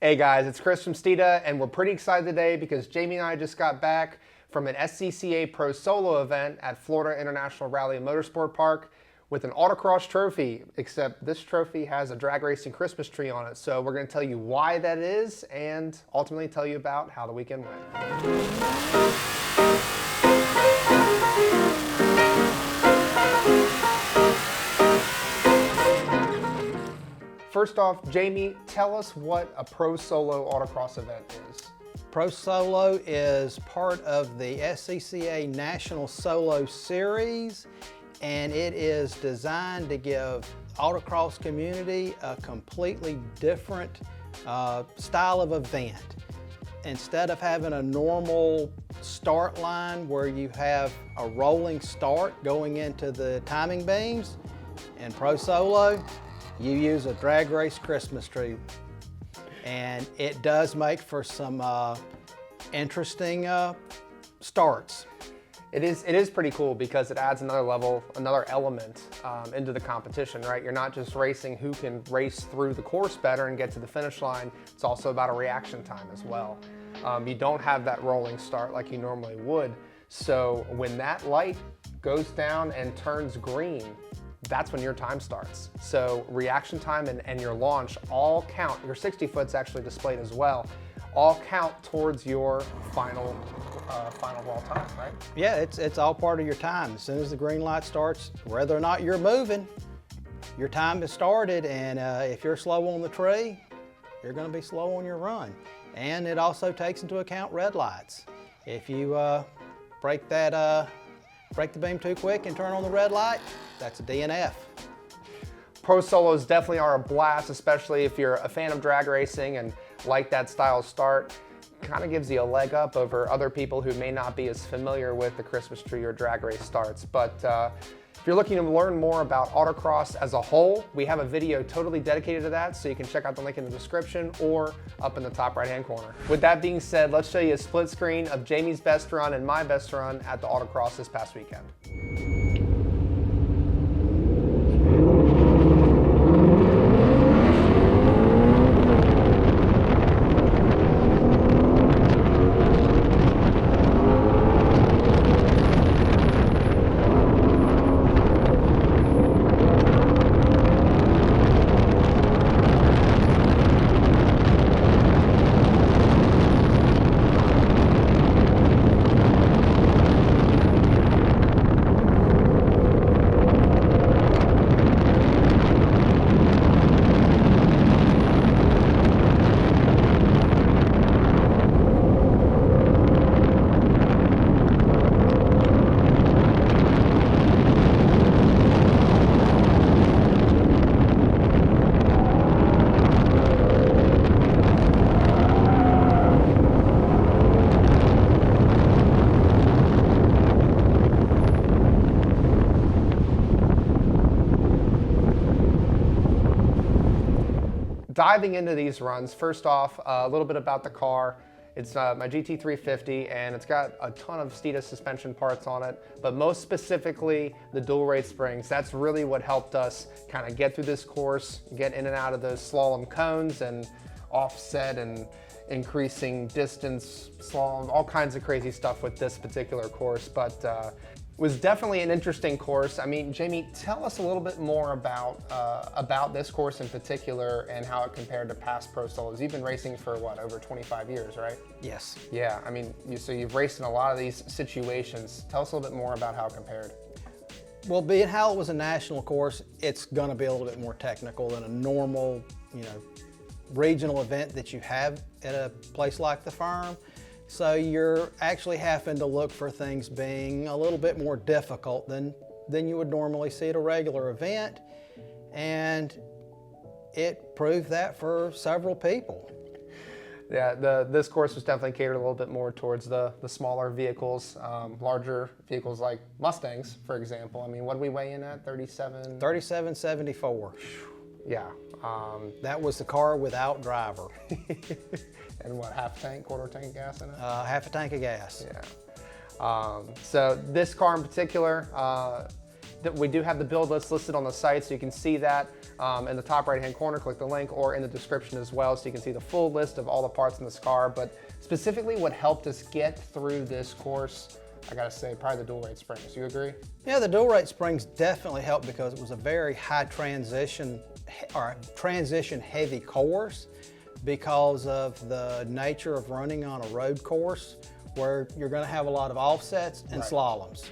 Hey guys, it's Chris from Steeda, and we're pretty excited today because Jamie and I just got back from an SCCA Pro Solo event at Florida International Rally and Motorsport Park with an autocross trophy, except this trophy has a drag racing Christmas tree on it. So we're going to tell you why that is and ultimately tell you about how the weekend went. First off, Jamie, tell us what a Pro Solo autocross event is. Pro Solo is part of the SCCA National Solo Series, and it is designed to give autocross community a completely different style of event. Instead of having a normal start line where you have a rolling start going into the timing beams, in Pro Solo, you use a drag race Christmas tree, and it does make for some interesting starts. It is pretty cool because it adds another level, another element into the competition, right? You're not just racing who can race through the course better and get to the finish line. It's also about a reaction time as well. You don't have that rolling start like you normally would. So when that light goes down and turns green, that's when your time starts. So reaction time and your launch all count. Your 60 foot's actually displayed as well. All count towards your final wall time, right? Yeah, it's all part of your time. As soon as the green light starts, whether or not you're moving, your time has started, and if you're slow on the tree, you're gonna be slow on your run. And it also takes into account red lights. If you break the beam too quick and turn on the red light, that's a DNF. Pro Solos definitely are a blast, especially if you're a fan of drag racing and like that style start. Kind of gives you a leg up over other people who may not be as familiar with the Christmas tree or drag race starts. But if you're looking to learn more about autocross as a whole, we have a video totally dedicated to that, so you can check out the link in the description or up in the top right-hand corner. With that being said, let's show you a split screen of Jamie's best run and my best run at the autocross this past weekend. Diving into these runs, first off, a little bit about the car. It's my GT350, and it's got a ton of Steeda suspension parts on it, but most specifically the dual rate springs. That's really what helped us kind of get through this course, get in and out of those slalom cones and offset and increasing distance slalom, all kinds of crazy stuff with this particular course. But was definitely an interesting course. I mean, Jamie, tell us a little bit more about this course in particular and how it compared to past Pro Solos. You've been racing for what, over 25 years, right? Yes. Yeah, I mean, so you've raced in a lot of these situations. Tell us a little bit more about how it compared. Well, being how it was a national course, it's gonna be a little bit more technical than a normal, regional event that you have at a place like the Firm. So you're actually having to look for things being a little bit more difficult than you would normally see at a regular event. And it proved that for several people. Yeah, this course was definitely catered a little bit more towards the smaller vehicles, larger vehicles like Mustangs, for example. I mean, what did we weigh in at, 37? 3774. Yeah. That was the car without driver. And what, half tank, quarter tank of gas in it? Half a tank of gas. Yeah. So this car in particular, we do have the build list listed on the site, so you can see that in the top right-hand corner. Click the link, or in the description as well, so you can see the full list of all the parts in this car. But specifically what helped us get through this course, I gotta say, probably the dual rate springs. You agree? Yeah, the dual rate springs definitely helped because it was a very high transition heavy course because of the nature of running on a road course where you're going to have a lot of offsets and slaloms.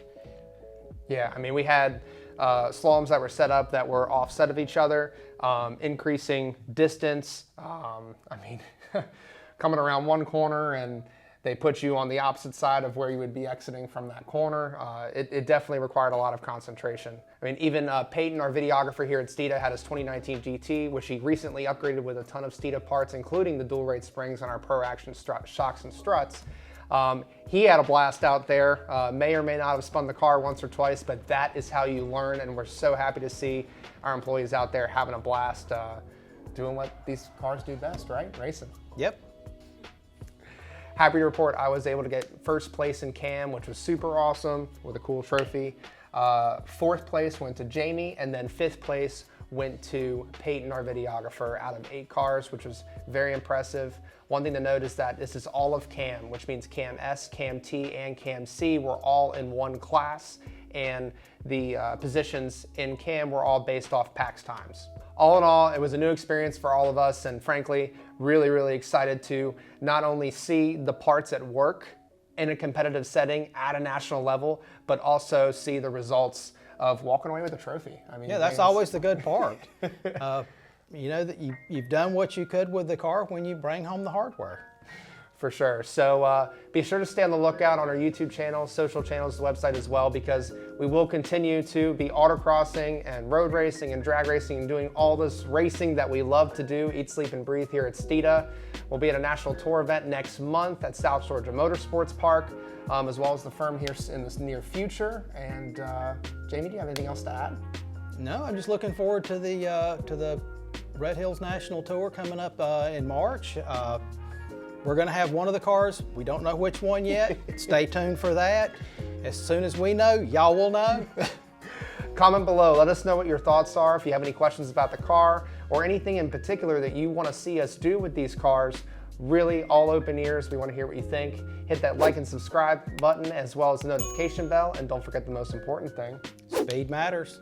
Yeah, I mean, we had slaloms that were set up that were offset of each other, increasing distance. I mean, coming around one corner and they put you on the opposite side of where you would be exiting from that corner. It definitely required a lot of concentration. I mean, even Peyton, our videographer here at Steeda, had his 2019 GT, which he recently upgraded with a ton of Steeda parts, including the dual rate springs on our Pro Action shocks and struts. He had a blast out there, may or may not have spun the car once or twice, but that is how you learn, and we're so happy to see our employees out there having a blast doing what these cars do best, right? Racing. Yep. Happy to report I was able to get first place in CAM, which was super awesome, with a cool trophy. Fourth place went to Jamie, and then fifth place went to Peyton, our videographer, out of 8 cars, which was very impressive. One thing to note is that this is all of CAM, which means CAM S, CAM T, and CAM C were all in one class, and the positions in CAM were all based off PAX times. All in all, it was a new experience for all of us, and frankly, really, really excited to not only see the parts at work in a competitive setting at a national level, but also see the results of walking away with a trophy. I mean, yeah, that's always the good part. You know that you've done what you could with the car when you bring home the hardware. For sure. So be sure to stay on the lookout on our YouTube channel, social channels, the website as well, because we will continue to be autocrossing and road racing and drag racing and doing all this racing that we love to do, eat, sleep, and breathe here at Steeda. We'll be at a national tour event next month at South Georgia Motorsports Park, as well as the firm here in the near future. And Jamie, do you have anything else to add? No, I'm just looking forward to the Red Hills National Tour coming up in March. We're going to have one of the cars. We don't know which one yet. Stay tuned for that. As soon as we know, y'all will know. Comment below. Let us know what your thoughts are. If you have any questions about the car or anything in particular that you want to see us do with these cars, really all open ears. We want to hear what you think. Hit that like and subscribe button as well as the notification bell. And don't forget the most important thing. Speed matters.